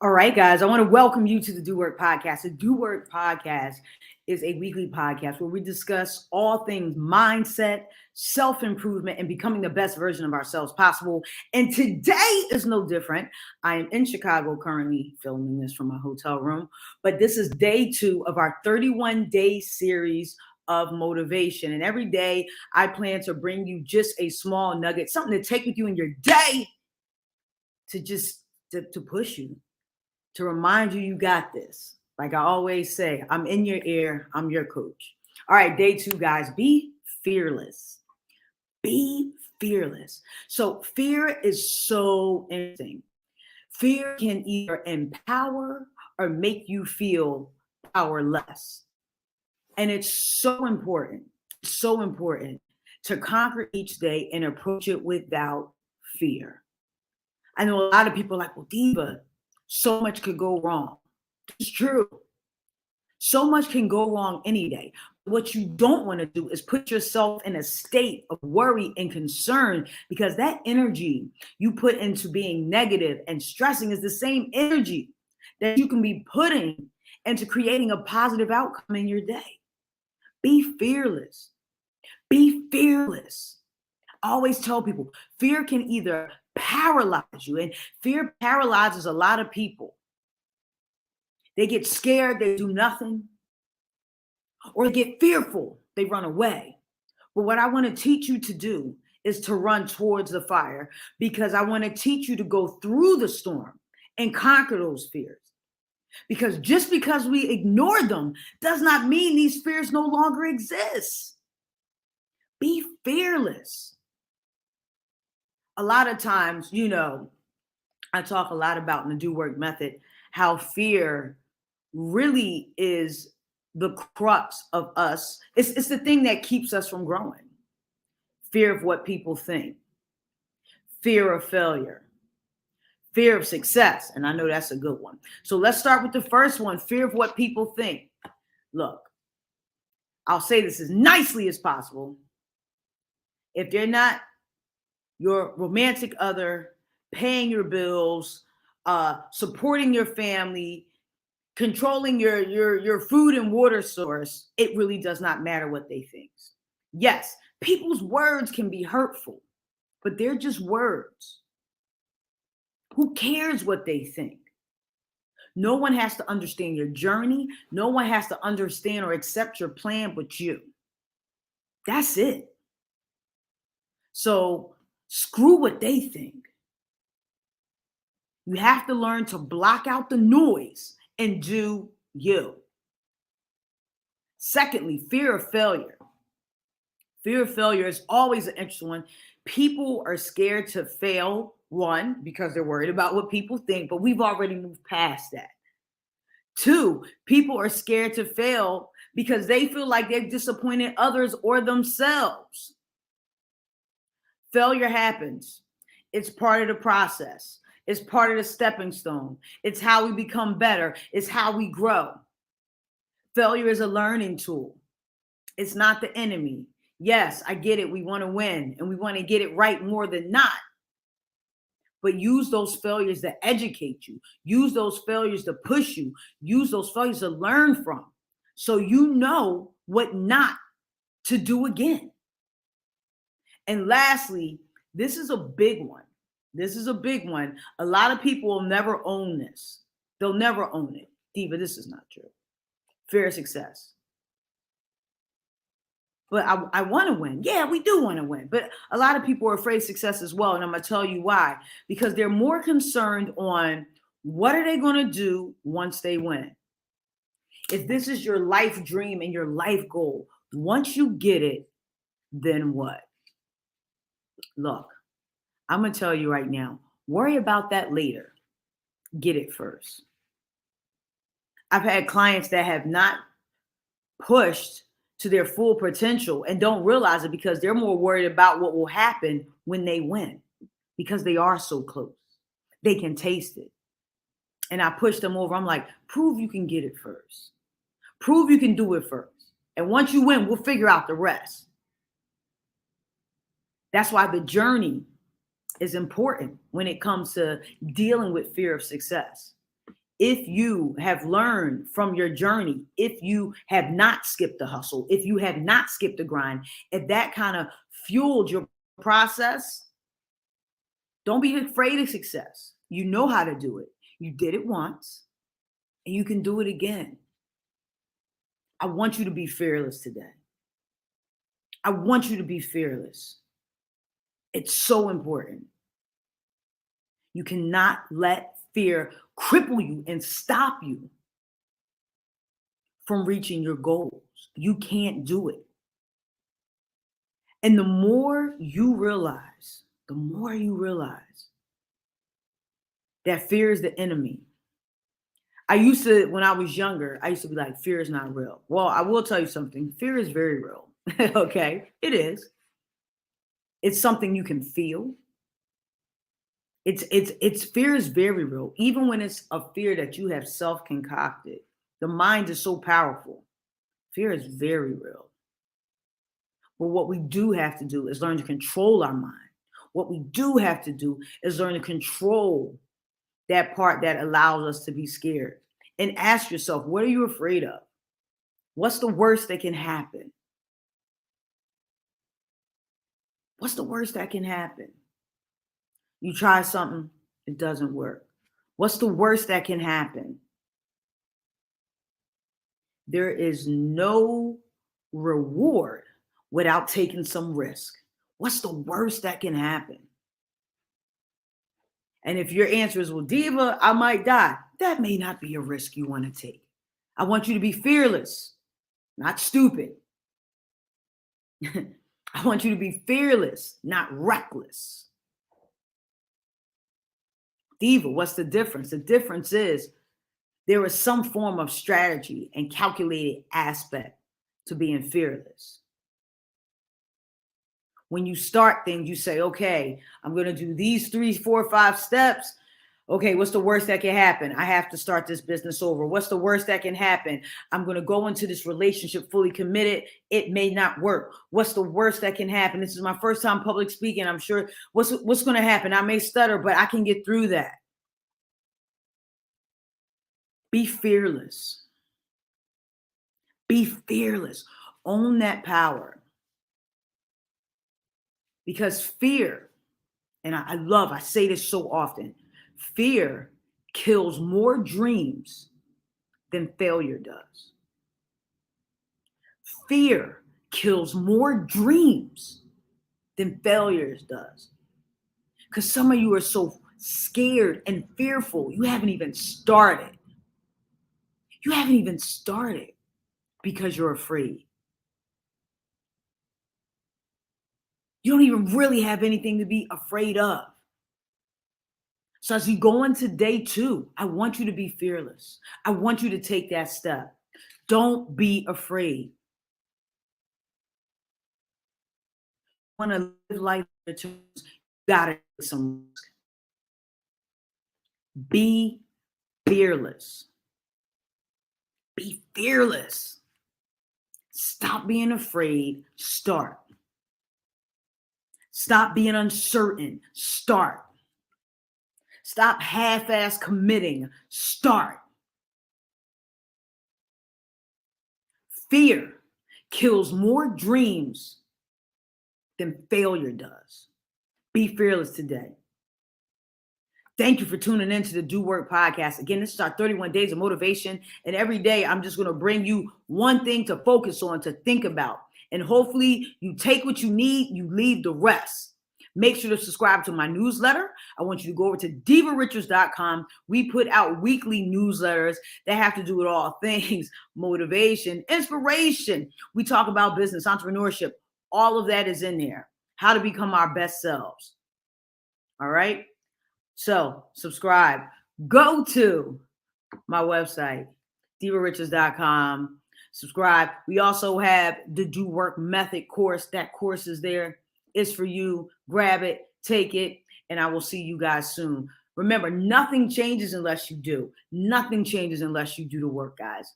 All right, guys, I want to welcome you to the Do Work Podcast. The Do Work Podcast is a weekly podcast where we discuss all things mindset, self-improvement, and becoming the best version of ourselves possible. And today is no different. I am in Chicago currently filming this from my hotel room, but this is day 2 of our 31-day series of motivation. And every day I plan to bring you just a small nugget, something to take with you in your day to push you, to remind you you got this. Like I always say, I'm in your ear. I'm your coach. All right, day 2, guys. Be fearless. Be fearless. So fear is so interesting. Fear can either empower or make you feel powerless. And it's so important to conquer each day and approach it without fear. I know a lot of people are like, well, Diva, so much could go wrong. It's true. So much can go wrong any day. What you don't want to do is put yourself in a state of worry and concern, because that energy you put into being negative and stressing is the same energy that you can be putting into creating a positive outcome in your day. Be fearless. Be fearless. I always tell people fear can either paralyze you, and fear paralyzes a lot of people. They get scared, they do nothing, or they get fearful, they run away. But what I want to teach you to do is to run towards the fire, because I want to teach you to go through the storm and conquer those fears. Because just because we ignore them does not mean these fears no longer exist. Be fearless. A lot of times, I talk a lot about in the Do Work method how fear really is the crux of us. It's the thing that keeps us from growing. Fear of what people think, fear of failure, fear of success. And I know that's a good one. So let's start with the first one, fear of what people think. Look, I'll say this as nicely as possible. If they're not your romantic other, paying your bills, supporting your family, controlling your food and water source, it really does not matter what they think. Yes, people's words can be hurtful, but they're just words. Who cares what they think? No one has to understand your journey. No one has to understand or accept your plan but you. That's it. So screw what they think. You have to learn to block out the noise and do you. Secondly, fear of failure. Fear of failure is always an interesting one. People are scared to fail, one, because they're worried about what people think, but we've already moved past that. 2, people are scared to fail because they feel like they've disappointed others or themselves. Failure happens. It's part of the process. It's part of the stepping stone. It's how we become better. It's how we grow. Failure is a learning tool. It's not the enemy. Yes, I get it. We want to win and we want to get it right more than not. But use those failures to educate you. Use those failures to push you. Use those failures to learn from, so you know what not to do again. And lastly, this is a big one. This is a big one. A lot of people will never own this. They'll never own it. Diva, this is not true. Fear of success. But I want to win. Yeah, we do want to win. But a lot of people are afraid of success as well. And I'm going to tell you why. Because they're more concerned on what are they going to do once they win. If this is your life dream and your life goal, once you get it, then what? Look, I'm going to tell you right now, worry about that later. Get it first. I've had clients that have not pushed to their full potential and don't realize it because they're more worried about what will happen when they win, because they are so close. They can taste it. And I push them over. I'm like, prove you can get it first. Prove you can do it first. And once you win, we'll figure out the rest. That's why the journey is important when it comes to dealing with fear of success. if you have learned from your journey, if you have not skipped the hustle, if you have not skipped the grind, if that kind of fueled your process, don't be afraid of success. You know how to do it. You did it once and you can do it again. I want you to be fearless today. I want you to be fearless. It's so important. You cannot let fear cripple you and stop you from reaching your goals. You can't do it. And the more you realize that fear is the enemy. I used to, when I was younger, I used to be like, fear is not real. Well, I will tell you something. Fear is very real. Okay, it is. It's something you can feel. It's fear is very real. Even when it's a fear that you have self-concocted, the mind is so powerful. Fear is very real. But what we do have to do is learn to control our mind. What we do have to do is learn to control that part that allows us to be scared. And ask yourself, what are you afraid of? What's the worst that can happen? What's the worst that can happen? You try something, it doesn't work. What's the worst that can happen? There is no reward without taking some risk. What's the worst that can happen? And if your answer is, well, Diva, I might die, that may not be a risk you want to take. I want you to be fearless, not stupid. I want you to be fearless, not reckless. Diva, what's the difference? The difference is there is some form of strategy and calculated aspect to being fearless. When you start things, you say, okay, I'm going to do these 3, 4, 5 steps. Okay, what's the worst that can happen? I have to start this business over. What's the worst that can happen? I'm going to go into this relationship fully committed. It may not work. What's the worst that can happen? This is my first time public speaking. I'm sure what's going to happen? I may stutter, but I can get through that. Be fearless. Be fearless. Own that power. Because fear, and I say this so often, fear kills more dreams than failure does. Fear kills more dreams than failures does. Because some of you are so scared and fearful, you haven't even started. You haven't even started because you're afraid. You don't even really have anything to be afraid of. So as you go into day 2, I want you to be fearless. I want you to take that step. Don't be afraid. You want to live life, you gotta take some risk. Be fearless. Be fearless. Stop being afraid. Start. Stop being uncertain. Start. Stop half-ass committing. Start. Fear kills more dreams than failure does. Be fearless today. Thank you for tuning into the Do Work Podcast. Again, this is our 31 days of motivation. And every day, I'm just going to bring you one thing to focus on, to think about. And hopefully you take what you need, you leave the rest. Make sure to subscribe to my newsletter. I want you to go over to divarichards.com. We put out weekly newsletters that have to do with all things motivation, inspiration. We talk about business, entrepreneurship. All of that is in there. How to become our best selves. All right? So subscribe. Go to my website, divarichards.com. Subscribe. We also have the Do Work Method course. That course is there. It's for you. Grab it, take it, and I will see you guys soon. Remember, nothing changes unless you do. Nothing changes unless you do the work, guys.